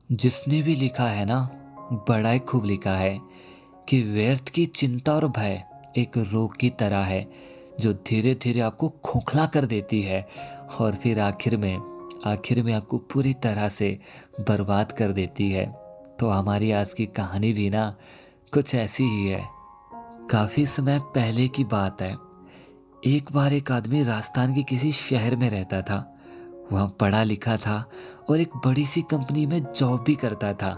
जिसने भी लिखा है ना, बड़ा ही खूब लिखा है कि व्यर्थ की चिंता और भय एक रोग की तरह है जो धीरे धीरे आपको खोखला कर देती है और फिर आखिर में आपको पूरी तरह से बर्बाद कर देती है। तो हमारी आज की कहानी भी ना कुछ ऐसी ही है। काफी समय पहले की बात है। एक बार एक आदमी राजस्थान के किसी शहर में रहता था। वहाँ पढ़ा लिखा था और एक बड़ी सी कंपनी में जॉब भी करता था,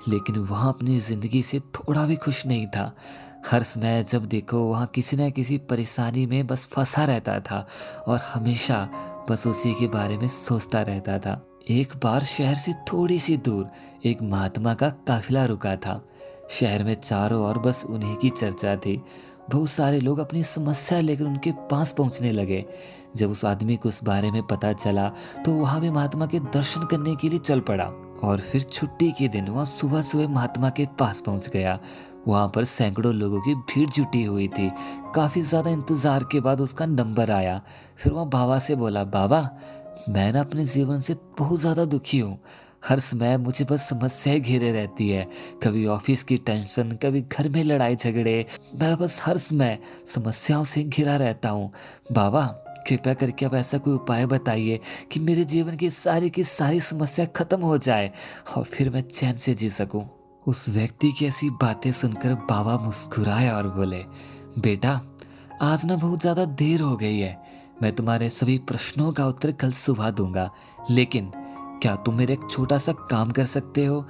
लेकिन वहाँ अपनी ज़िंदगी से थोड़ा भी खुश नहीं था। हर समय जब देखो वहाँ किसी न किसी परेशानी में बस फंसा रहता था और हमेशा बस उसी के बारे में सोचता रहता था। एक बार शहर से थोड़ी सी दूर एक महात्मा का काफिला रुका था। शहर में चारों ओर बस उन्हीं की चर्चा थी। बहुत सारे लोग अपनी समस्या लेकर उनके पास पहुंचने लगे। जब उस आदमी को उस बारे में पता चला तो वहां भी महात्मा के दर्शन करने के लिए चल पड़ा और फिर छुट्टी के दिन वह सुबह सुबह महात्मा के पास पहुंच गया। वहां पर सैकड़ों लोगों की भीड़ जुटी हुई थी। काफी ज्यादा इंतजार के बाद उसका नंबर आया। फिर वह बाबा से बोला, बाबा, मैं ना अपने जीवन से बहुत ज्यादा दुखी हूँ। हर समय मुझे बस समस्याएं घेरे रहती है। कभी ऑफिस की टेंशन, कभी घर में लड़ाई झगड़े। मैं बस हर समय समस्याओं से घिरा रहता हूँ। बाबा, कृपया करके आप ऐसा कोई उपाय बताइए कि मेरे जीवन की सारी समस्या खत्म हो जाए और फिर मैं चैन से जी सकूं। उस व्यक्ति की ऐसी बातें सुनकर बाबा मुस्कुराए और बोले, बेटा, आज ना बहुत ज्यादा देर हो गई है। मैं तुम्हारे सभी प्रश्नों का उत्तर कल सुबह दूंगा, लेकिन क्या तुम मेरे एक छोटा सा काम कर सकते हो?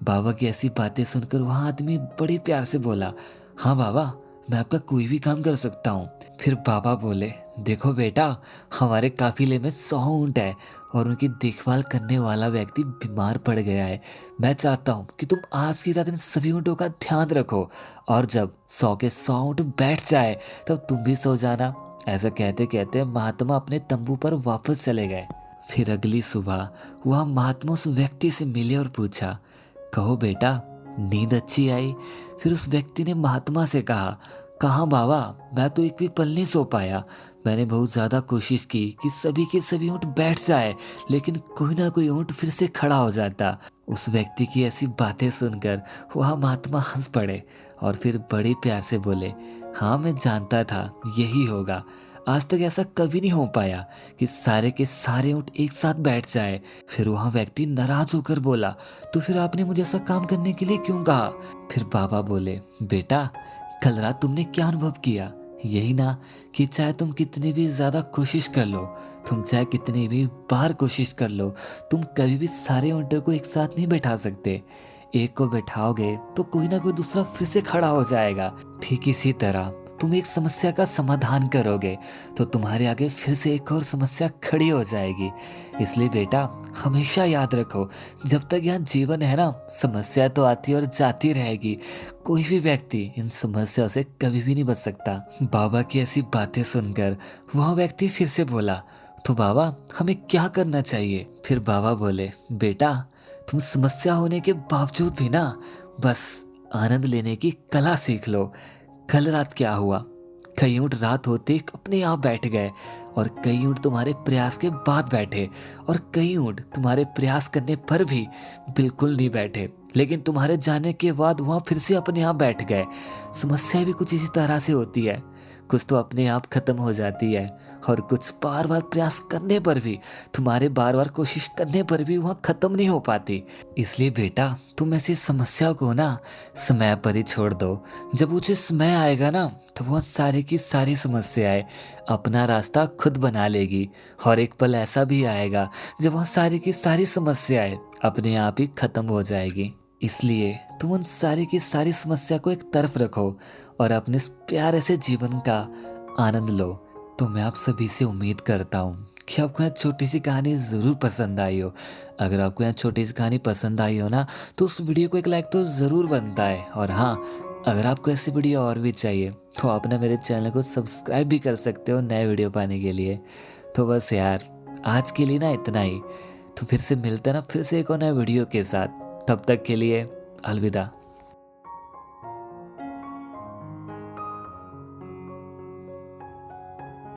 बाबा की ऐसी बातें सुनकर वह आदमी बड़े प्यार से बोला, हाँ बाबा, मैं आपका कोई भी काम कर सकता हूँ। फिर बाबा बोले, देखो बेटा, हमारे काफिले में 100 ऊँट है और उनकी देखभाल करने वाला व्यक्ति बीमार पड़ गया है। मैं चाहता हूँ कि तुम आज की रात इन सभी ऊँटों का ध्यान रखो और जब 100 के 100 ऊँट बैठ जाए तब तुम भी सो जाना। ऐसा कहते कहते महात्मा अपने तंबू पर वापस चले गए। फिर अगली सुबह वह महात्मा उस व्यक्ति से मिले और पूछा, कहो बेटा, नींद अच्छी आई? फिर उस व्यक्ति ने महात्मा से कहा, कहाँ बाबा, मैं तो एक भी पल नहीं सो पाया। मैंने बहुत ज्यादा कोशिश की कि सभी के सभी ऊँट बैठ जाए, लेकिन कोई ना कोई ऊँट फिर से खड़ा हो जाता। उस व्यक्ति की ऐसी बातें सुनकर वह महात्मा हंस पड़े और फिर बड़े प्यार से बोले, हाँ, मैं जानता था यही होगा। आज तक ऐसा कभी नहीं हो पाया कि सारे के सारे ऊँट एक साथ बैठ जाए। फिर वह व्यक्ति नाराज होकर बोला, तो फिर आपने मुझे ऐसा काम करने के लिए क्यों कहा? फिर बाबा बोले, बेटा, कल रात तुमने क्या अनुभव किया? यही ना कि चाहे तुम कितनी भी ज्यादा कोशिश कर लो, तुम चाहे कितनी भी बार कोशिश कर लो, तुम कभी भी सारे ऊँटों को एक साथ नहीं बैठा सकते। एक को बैठाओगे तो कोई ना कोई दूसरा फिर से खड़ा हो जाएगा। ठीक इसी तरह तुम एक समस्या का समाधान करोगे तो तुम्हारे आगे फिर से एक और समस्या खड़ी हो जाएगी। इसलिए बेटा, हमेशा याद रखो, जब तक यहाँ जीवन है ना, समस्या तो आती और जाती रहेगी। कोई भी व्यक्ति इन समस्याओं से कभी भी नहीं बच सकता। बाबा की ऐसी बातें सुनकर वह व्यक्ति फिर से बोला, तो बाबा, हमें क्या करना चाहिए? फिर बाबा बोले, बेटा, तुम समस्या होने के बावजूद भी ना बस आनंद लेने की कला सीख लो। कल रात क्या हुआ? कई ऊँट रात होते ही अपने आप बैठ गए और कई ऊँट तुम्हारे प्रयास के बाद बैठे और कई ऊँट तुम्हारे प्रयास करने पर भी बिल्कुल नहीं बैठे, लेकिन तुम्हारे जाने के बाद वहां फिर से अपने आप बैठ गए। समस्या भी कुछ इसी तरह से होती है। कुछ तो अपने आप खत्म हो जाती है और कुछ बार बार प्रयास करने पर भी, तुम्हारे बार बार कोशिश करने पर भी वहां खत्म नहीं हो पाती। इसलिए बेटा, तुम ऐसी समस्या को ना समय पर ही छोड़ दो। जब वो समय आएगा ना तो वह सारी की सारी समस्याएं अपना रास्ता खुद बना लेगी और एक पल ऐसा भी आएगा जब वह सारी की सारी समस्याएं अपने आप ही खत्म हो जाएगी। इसलिए तुम उन सारी की सारी समस्या को एक तरफ रखो और अपने इस प्यारे से जीवन का आनंद लो। तो मैं आप सभी से उम्मीद करता हूँ कि आपको यह छोटी सी कहानी ज़रूर पसंद आई हो। अगर आपको यह छोटी सी कहानी पसंद आई हो ना, तो उस वीडियो को एक लाइक तो ज़रूर बनता है। और हाँ, अगर आपको ऐसी वीडियो और भी चाहिए तो आप ना मेरे चैनल को सब्सक्राइब भी कर सकते हो नए वीडियो पाने के लिए। तो बस यार, आज के लिए ना इतना ही। तो फिर से मिलते हैं ना, फिर से एक और नए वीडियो के साथ। तब तक के लिए अलविदा।